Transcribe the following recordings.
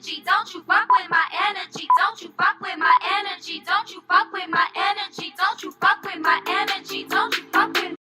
energy. Don't you fuck with my energy. Don't you fuck with my energy. Don't you fuck with my energy. Don't you fuck with my energy. Don't you fuck with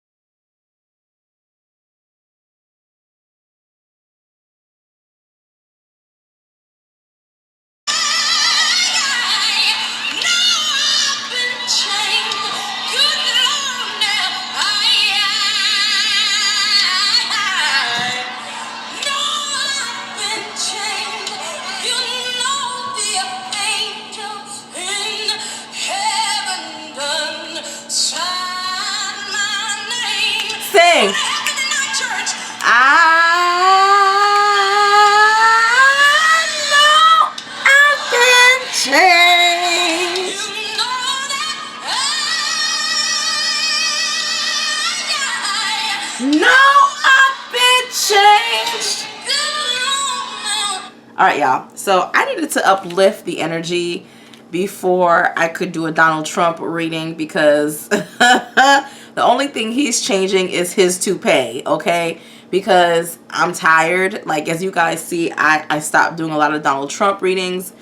Sing. I know I've been changed. No, I've been changed. All right, y'all. So I needed to uplift the energy before I could do a Donald Trump reading because the only thing he's changing is his toupee, okay? Because I'm tired. Like, as you guys see, I stopped doing a lot of Donald Trump readings.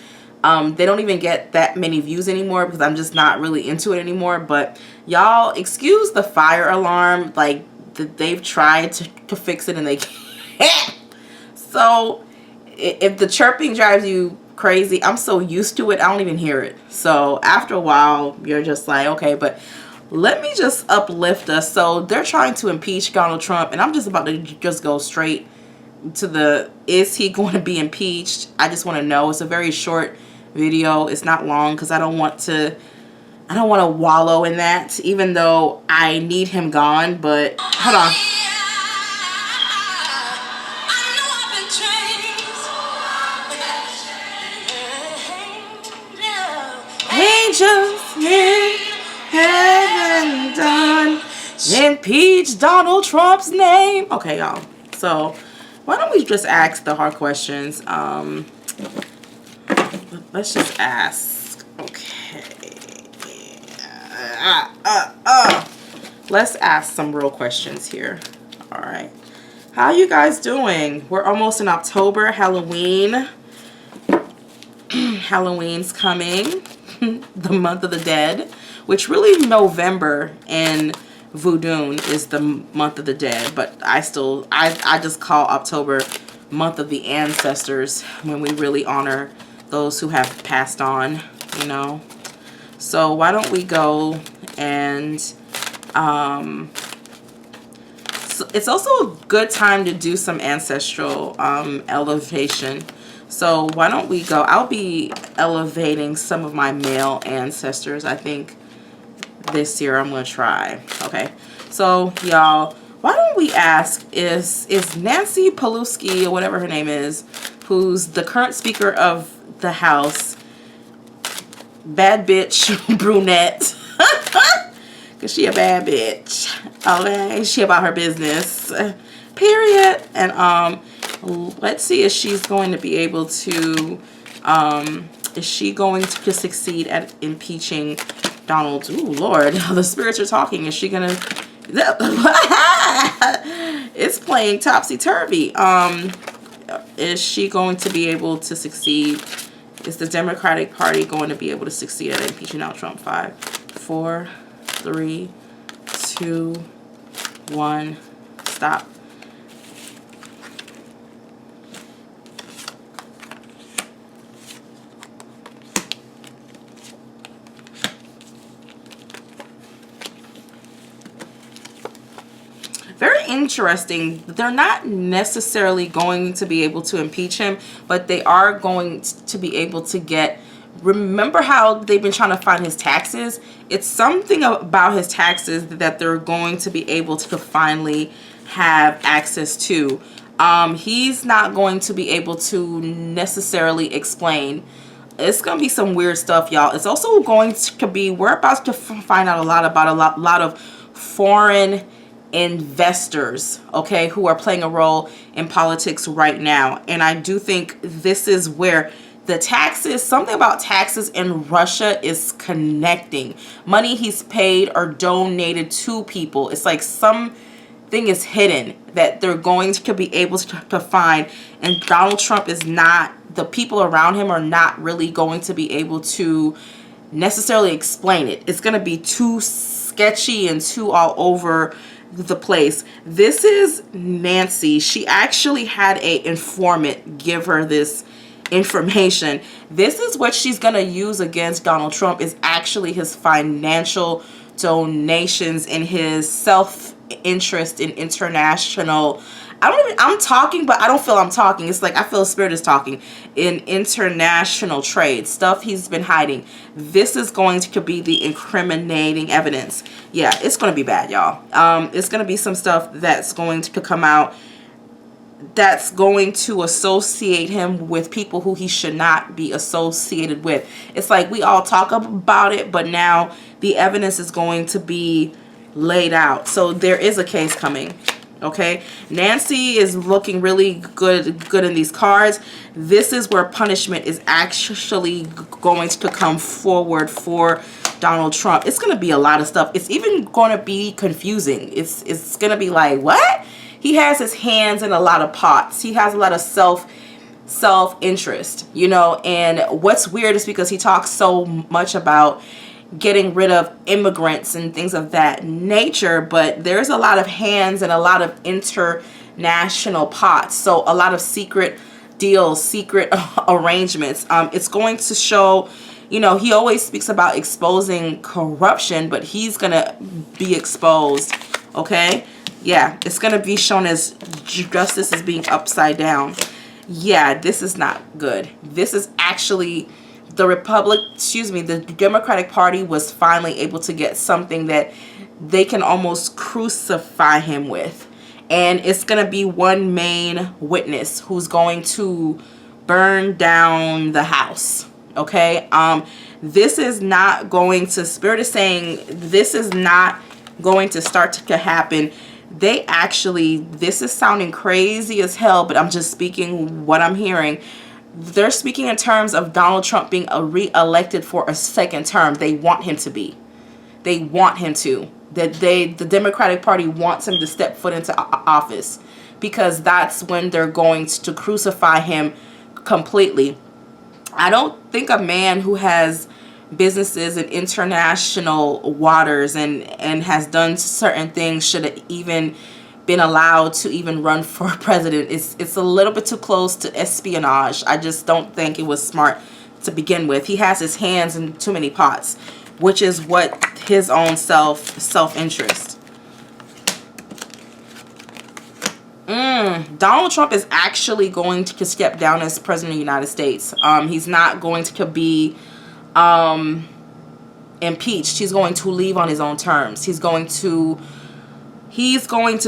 They don't even get that many views anymore because I'm just not really into it anymore. But y'all, excuse the fire alarm. Like, they've tried to fix it and they can't. So if the chirping drives you crazy, I'm so used to it, I don't even hear it. So after a while, you're just like, okay, but let me just uplift us. So they're trying to impeach Donald Trump, and I'm just about to just go straight to the, is he going to be impeached? I just want to know. It's a very short video. It's not long because I don't want to wallow in that, even though I need him gone. But hold on. Angels in heaven done impeach Donald Trump's name. Okay, y'all. So why don't we just ask the hard questions? Let's just ask. Okay. Let's ask some real questions here. All right. How you guys doing? We're almost in October. Halloween. Halloween's coming. The month of the dead, which really November in Voodoo is the month of the dead, but I just call October month of the ancestors, when we really honor those who have passed on, you know. So why don't we go and so it's also a good time to do some ancestral elevation. So why don't we go? I'll be elevating some of my male ancestors. I think this year I'm going to try. Okay. So y'all, why don't we ask, is Nancy Pelosi, or whatever her name is, who's the current Speaker of the House, bad bitch, brunette, because she a bad bitch. Okay. She about her business. Period. And let's see if she's going to be able to, is she going to succeed at impeaching Donald? Ooh, Lord, the spirits are talking. Is she going to, it's playing topsy-turvy. Is she going to be able to succeed? Is the Democratic Party going to be able to succeed at impeaching Donald Trump? 5, 4, 3, 2, 1, stop. Very interesting. They're not necessarily going to be able to impeach him, but they are going to be able to get, remember how they've been trying to find his taxes? It's something about his taxes that they're going to be able to finally have access to. He's not going to be able to necessarily explain. It's going to be some weird stuff, y'all. It's also going to be, we're about to find out a lot about a lot of foreign investors, okay, who are playing a role in politics right now. And I do think this is where the taxes, something about taxes in Russia is connecting. Money he's paid or donated to people. It's like some thing is hidden that they're going to be able to find, and Donald Trump is not, the people around him are not really going to be able to necessarily explain it. It's going to be too sketchy and too all over the place. This is Nancy. She actually had a informant give her this information. This is what she's going to use against Donald Trump, is actually his financial donations and his self-interest in international, I'm talking, but I don't feel I'm talking. It's like I feel Spirit is talking, in international trade stuff he's been hiding. This is going to be the incriminating evidence. Yeah, it's going to be bad, y'all. It's going to be some stuff that's going to come out that's going to associate him with people who he should not be associated with. It's like we all talk about it, but now the evidence is going to be laid out. So there is a case coming. Okay, Nancy is looking really good in these cards. This is where punishment is actually going to come forward for Donald Trump. It's going to be a lot of stuff. It's even going to be confusing. It's going to be like, what? He has his hands in a lot of pots. He has a lot of self-interest, you know. And what's weird is because he talks so much about getting rid of immigrants and things of that nature, but there's a lot of hands and a lot of international pots. So a lot of secret deals, secret arrangements. It's going to show, you know, he always speaks about exposing corruption, but he's gonna be exposed. Okay, yeah, it's gonna be shown as justice is being upside down. Yeah, this is not good. This is actually the Democratic Party was finally able to get something that they can almost crucify him with. And it's going to be one main witness who's going to burn down the house. Okay? This is not going to, Spirit is saying this is not going to start to happen. They actually, this is sounding crazy as hell, but I'm just speaking what I'm hearing. They're speaking in terms of Donald Trump being re-elected for a second term. They want him to be. They want him to. The Democratic Party wants him to step foot into office, because that's when they're going to crucify him completely. I don't think a man who has businesses in international waters and has done certain things should have even been allowed to even run for president. It's a little bit too close to espionage. I just don't think it was smart to begin with. He has his hands in too many pots, which is what his own self-interest. Donald Trump is actually going to step down as president of the United States. He's not going to be impeached. He's going to leave on his own terms. He's going to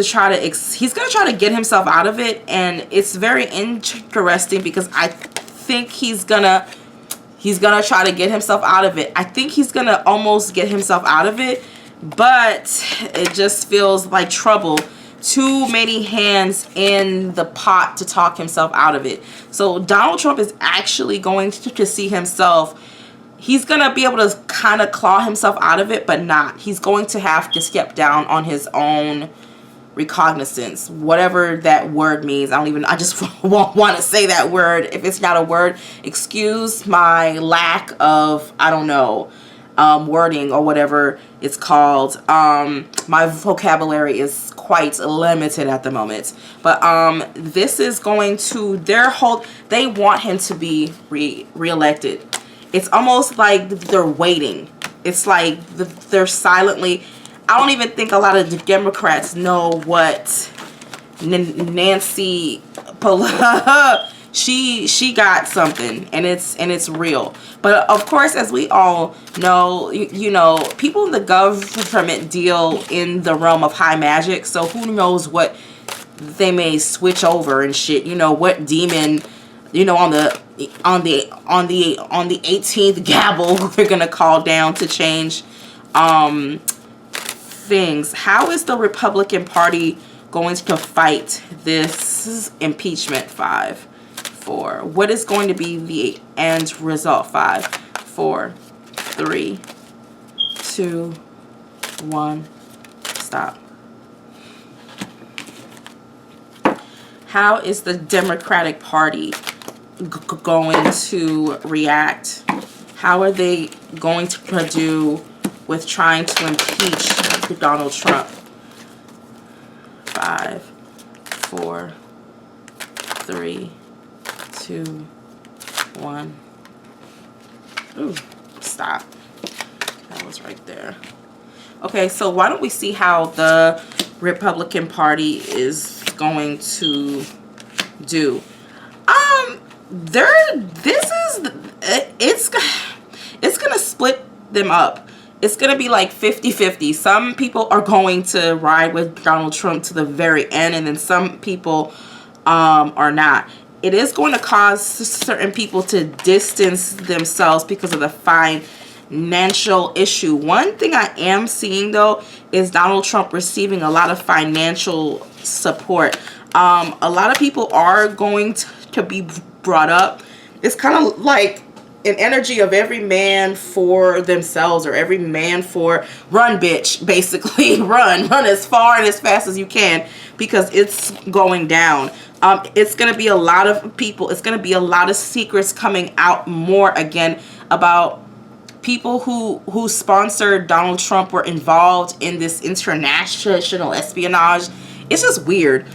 try to get himself out of it, and it's very interesting because I think he's gonna try to get himself out of it. I think he's gonna almost get himself out of it, but it just feels like trouble. Too many hands in the pot to talk himself out of it. So Donald Trump is actually going to see himself. He's going to be able to kind of claw himself out of it, but not. He's going to have to step down on his own recognizance, whatever that word means. I just won't want to say that word. If it's not a word, excuse my lack of, I don't know, wording or whatever it's called. My vocabulary is quite limited at the moment. But this is going to, they want him to be reelected. It's almost like they're waiting. It's like they're silently. I don't even think a lot of the Democrats know what Nancy Pelosi, she got something, and it's real. But of course, as we all know, you know, people in the government deal in the realm of high magic. So who knows what they may switch over and shit. You know, what demon, you know, on the 18th gavel they're gonna call down to change things. How is the Republican Party going to fight this impeachment? 5, 4. What is going to be the end result? 5, 4, 3, 2, 1. Stop. How is the Democratic Party going to react? How are they going to do with trying to impeach Donald Trump? 5, 4, 3, 2, 1. Ooh, stop. That was right there. Okay, so why don't we see how the Republican Party is going to do? It's gonna split them up. It's gonna be like 50-50. Some people are going to ride with Donald Trump to the very end, and then some people are not. It is going to cause certain people to distance themselves because of the financial issue. One thing I am seeing though is Donald Trump receiving a lot of financial support. A lot of people are going to be brought up. It's kind of like an energy of every man for themselves, or every man for run, bitch, basically. run as far and as fast as you can, because it's going down. It's going to be a lot of people. It's going to be a lot of secrets coming out more again about people who sponsored Donald Trump, were involved in this international espionage. It's just weird.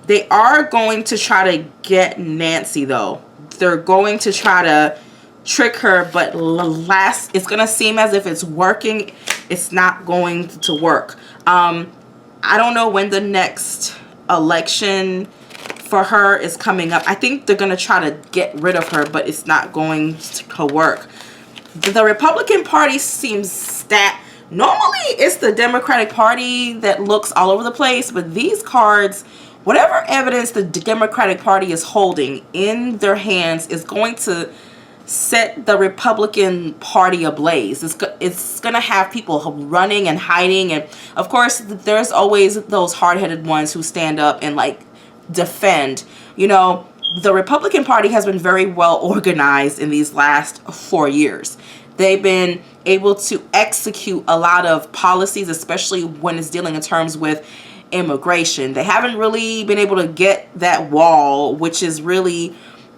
They are going to try to get Nancy, though. They're going to try to trick her, but it's going to seem as if it's working. It's not going to work. I don't know when the next election for her is coming up. I think they're going to try to get rid of her, but it's not going to work. The Republican Party seems that normally it's the Democratic Party that looks all over the place, but these cards, whatever evidence the Democratic Party is holding in their hands, is going to set the Republican Party ablaze. It's going to have people running and hiding. And of course, there's always those hard-headed ones who stand up and like defend. You know, the Republican Party has been very well organized in these last 4 years. They've been able to execute a lot of policies, especially when it's dealing in terms with immigration. They haven't really been able to get that wall, which is really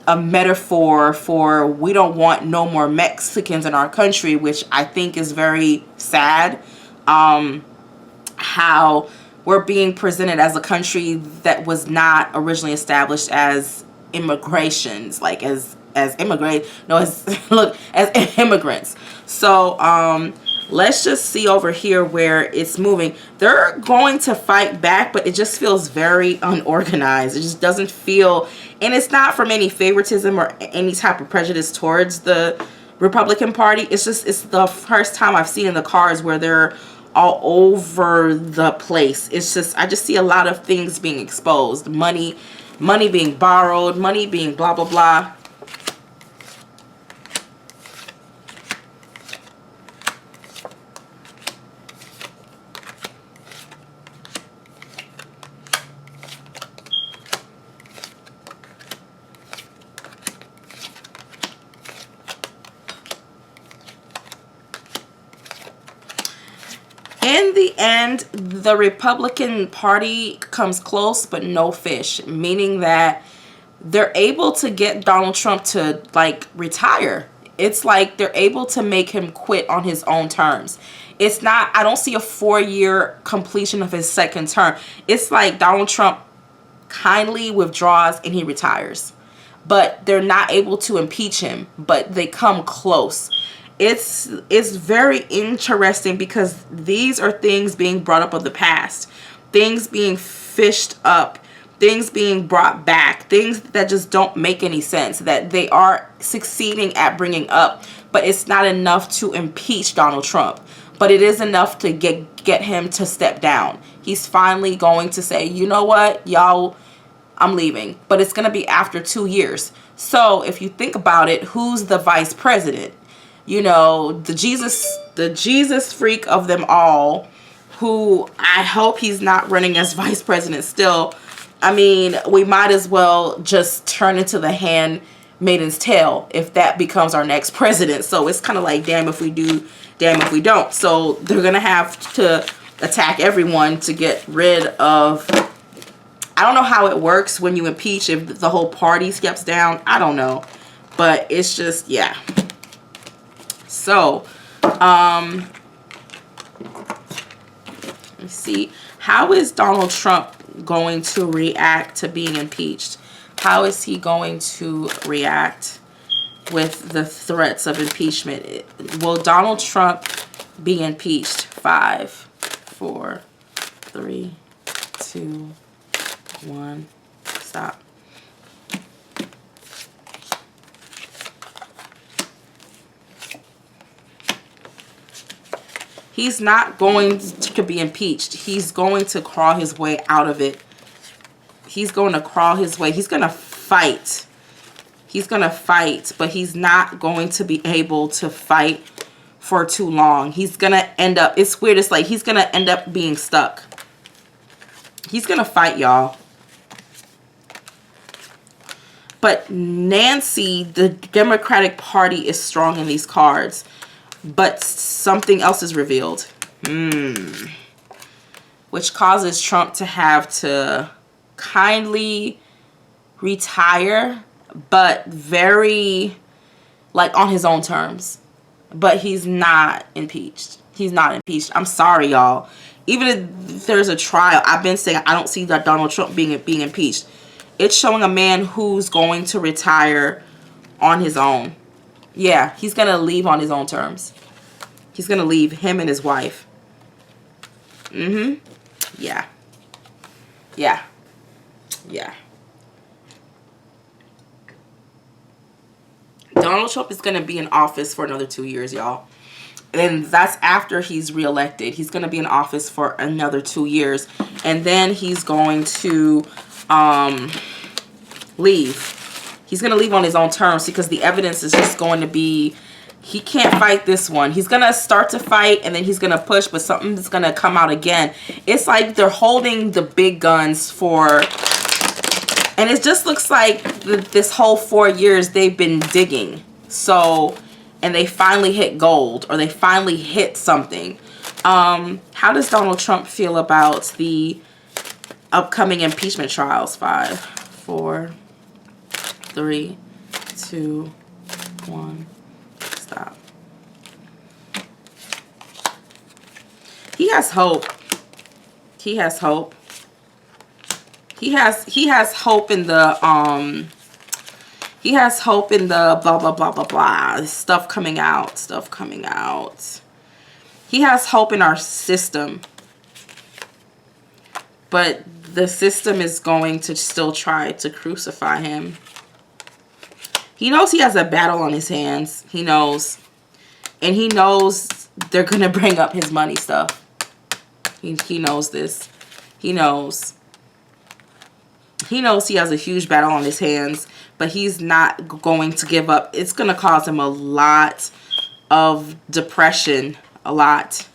a metaphor for we don't want no more Mexicans in our country, which I think is very sad. How we're being presented as a country that was not originally established as immigrations, like as immigrants. No, as immigrants. So let's just see over here where it's moving. They're going to fight back, but it just feels very unorganized. It just doesn't feel, and it's not from any favoritism or any type of prejudice towards the Republican Party. It's the first time I've seen in the cards where they're all over the place. It's just, I just see a lot of things being exposed. Money being borrowed, money being blah, blah, blah. In the end, the Republican Party comes close, but no fish, meaning that they're able to get Donald Trump to like retire. It's like they're able to make him quit on his own terms. It's not, I don't see a 4-year completion of his second term. It's like Donald Trump kindly withdraws and he retires. But they're not able to impeach him, but they come close. It's very interesting because these are things being brought up of the past, things being fished up, things being brought back, things that just don't make any sense, that they are succeeding at bringing up, but it's not enough to impeach Donald Trump, but it is enough to get him to step down. He's finally going to say, you know what, y'all, I'm leaving, but it's going to be after 2 years. So if you think about it, who's the vice president? You know, the Jesus freak of them all, who I hope he's not running as vice president still. I mean, we might as well just turn into the handmaiden's tale if that becomes our next president. So it's kind of like, damn if we do, damn if we don't. So they're going to have to attack everyone to get rid of. I don't know how it works when you impeach, if the whole party steps down. I don't know. But it's just, yeah. So, let's see. How is Donald Trump going to react to being impeached? How is he going to react with the threats of impeachment? Will Donald Trump be impeached? 5, 4, 3, 2, 1. Stop. He's not going to be impeached. He's going to crawl his way out of it. He's going to crawl his way. He's going to fight. He's going to fight, but he's not going to be able to fight for too long. He's going to end up, it's weird, it's like he's going to end up being stuck. He's going to fight, y'all. But Nancy, the Democratic Party, is strong in these cards. But something else is revealed. Which causes Trump to have to kindly retire, but very, like, on his own terms. But he's not impeached. He's not impeached. I'm sorry, y'all. Even if there's a trial, I've been saying I don't see that Donald Trump being impeached. It's showing a man who's going to retire on his own. Yeah, he's going to leave on his own terms. He's going to leave, him and his wife. Yeah. Yeah. Yeah. Donald Trump is going to be in office for another 2 years, y'all. And that's after he's reelected. He's going to be in office for another 2 years. And then he's going to leave. He's going to leave on his own terms because the evidence is just going to be, he can't fight this one. He's going to start to fight and then he's going to push, but something's going to come out again. It's like they're holding the big guns for, and it just looks like this whole 4 years they've been digging. So, and they finally hit gold, or they finally hit something. How does Donald Trump feel about the upcoming impeachment trials? 5, 4, 3, 2, 1. Stop. He has hope. He has hope. He has hope in the he has hope in the blah blah blah blah blah stuff coming out. He has hope in our system. But the system is going to still try to crucify him. He knows he has a battle on his hands. He knows. And he knows they're going to bring up his money stuff. He knows this. He knows. He knows he has a huge battle on his hands. But he's not going to give up. It's going to cause him a lot of depression. A lot.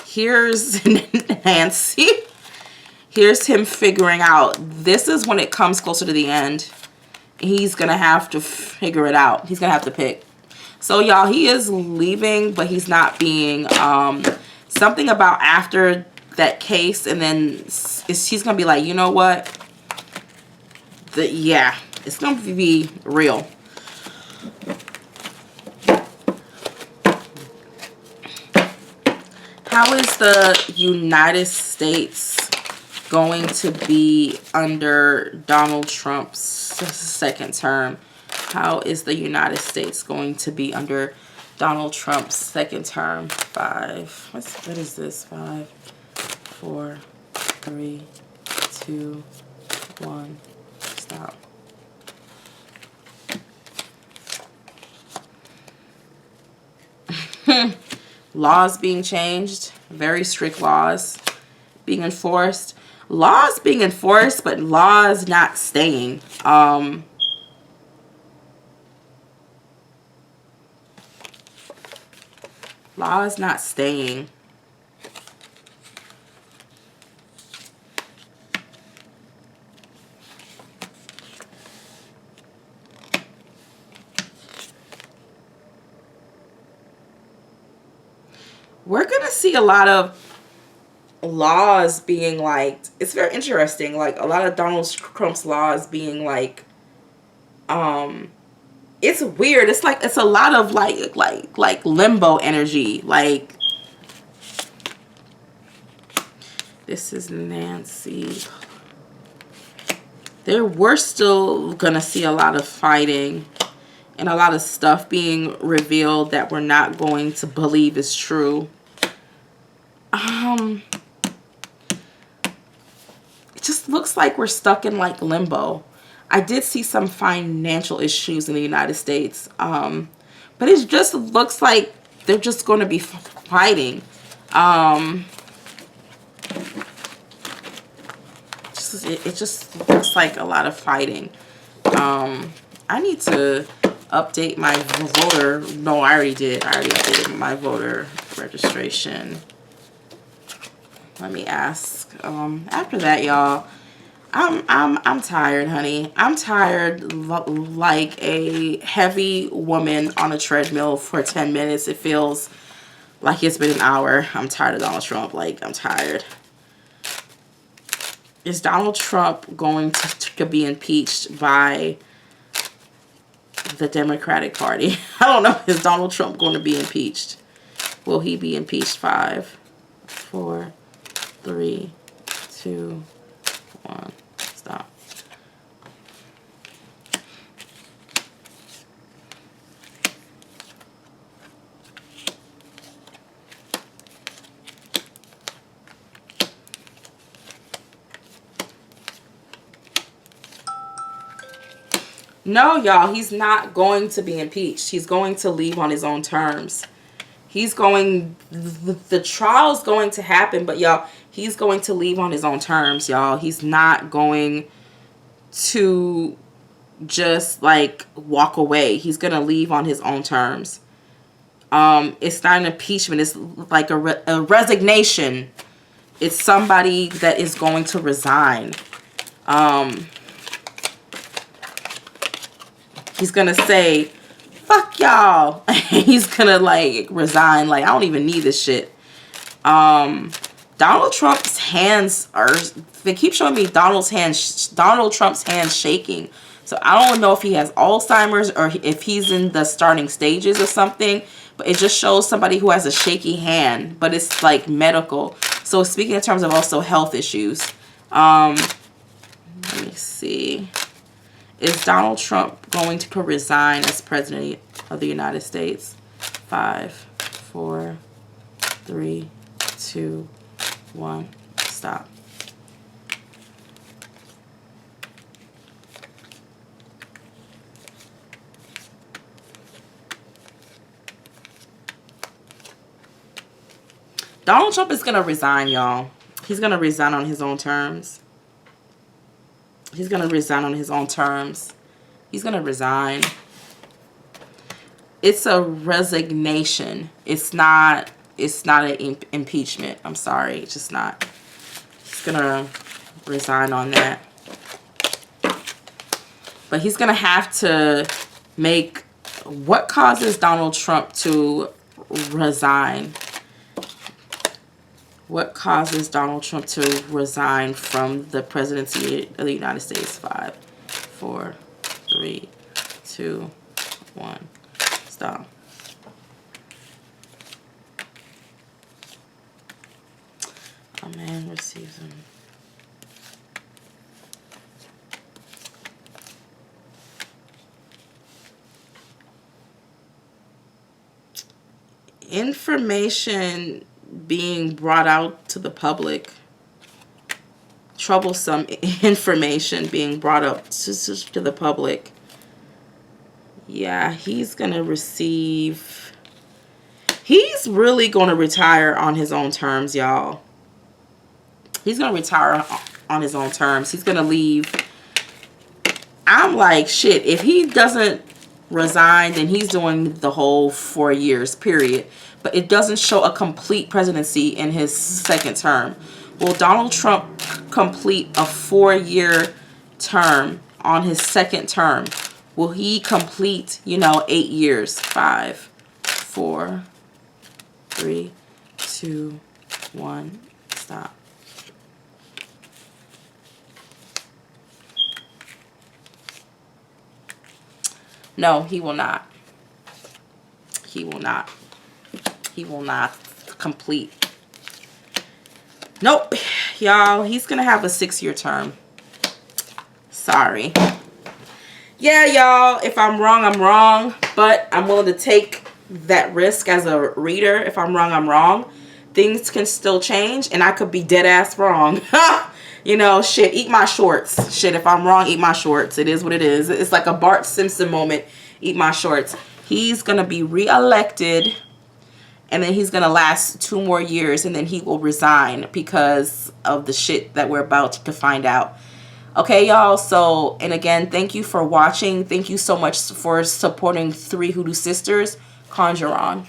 Here's Nancy. Here's him figuring out, this is when it comes closer to the end. He's going to have to figure it out. He's going to have to pick. So, y'all, he is leaving, but he's not being, something about after that case, and then he's going to be like, you know what? Yeah, it's going to be real. How is the United States going to be under Donald Trump's second term? How is the United States going to be under Donald Trump's second term? 5. What is this? 5, 4, 3, 2, 1. Stop. Laws being changed. Very strict laws being enforced. Laws being enforced, but laws not staying. Laws not staying. we're going to see a lot of laws being like, it's very interesting, like a lot of Donald Trump's laws being like, it's weird. It's like, it's a lot of like limbo energy. Like, this is Nancy. We're still gonna see a lot of fighting and a lot of stuff being revealed that we're not going to believe is true. It just looks like we're stuck in like limbo. I did see some financial issues in the United States, but it just looks like they're just going to be fighting. It just looks like a lot of fighting. I need to update my voter. No, I already did. I already updated my voter registration. Let me ask. After that, y'all, I'm tired, honey. I'm tired like a heavy woman on a treadmill for 10 minutes. It feels like it's been an hour. I'm tired of Donald Trump. Like, I'm tired. Is Donald Trump going to be impeached by the Democratic Party? I don't know. Is Donald Trump going to be impeached? Will he be impeached? 5, 4, 3, 2, 1. Stop. No, y'all, he's not going to be impeached. He's going to leave on his own terms. He's going, the trial's going to happen, but y'all, he's going to leave on his own terms, y'all. He's not going to just like walk away. He's going to leave on his own terms. It's not an impeachment. It's like a resignation. It's somebody that is going to resign. He's going to say, fuck y'all. He's going to like resign. Like, I don't even need this shit. Donald Trump's hands are, they keep showing me Donald Trump's hands shaking. So I don't know if he has Alzheimer's or if he's in the starting stages or something. But it just shows somebody who has a shaky hand. But it's like medical. So speaking in terms of also health issues. Let me see. Is Donald Trump going to resign as president of the United States? 5, 4, 3, 2, 1. Stop. Donald Trump is going to resign, y'all. He's going to resign on his own terms. He's going to resign on his own terms. He's going to resign. It's a resignation. It's not an impeachment. I'm sorry. It's just not. He's going to resign on that. But he's going to have to make, what causes Donald Trump to resign? What causes Donald Trump to resign from the presidency of the United States? 5, 4, 3, 2, 1. Stop. A man receives him. Information being brought out to the public, troublesome information being brought up to the public. Yeah, he's gonna receive, he's really gonna retire on his own terms, y'all. He's gonna retire on his own terms. He's gonna leave. I'm like, shit, if he doesn't resign, then he's doing the whole 4 years, period. But it doesn't show a complete presidency in his second term. Will Donald Trump complete a 4-year term on his second term? Will he complete, 8 years? 5, 4, 3, 2, 1, stop. No, he will not. He will not. He will not complete. Nope. Y'all, he's going to have a 6-year term. Sorry. Yeah, y'all, if I'm wrong, I'm wrong. But I'm willing to take that risk as a reader. If I'm wrong, I'm wrong. Things can still change, and I could be dead ass wrong. You know, shit, eat my shorts. Shit, if I'm wrong, eat my shorts. It is what it is. It's like a Bart Simpson moment. Eat my shorts. He's going to be reelected, and then he's going to last 2 more years, and then he will resign because of the shit that we're about to find out. Okay, y'all. So, and again, thank you for watching. Thank you so much for supporting 3 Hoodoo Sisters. Conjure on.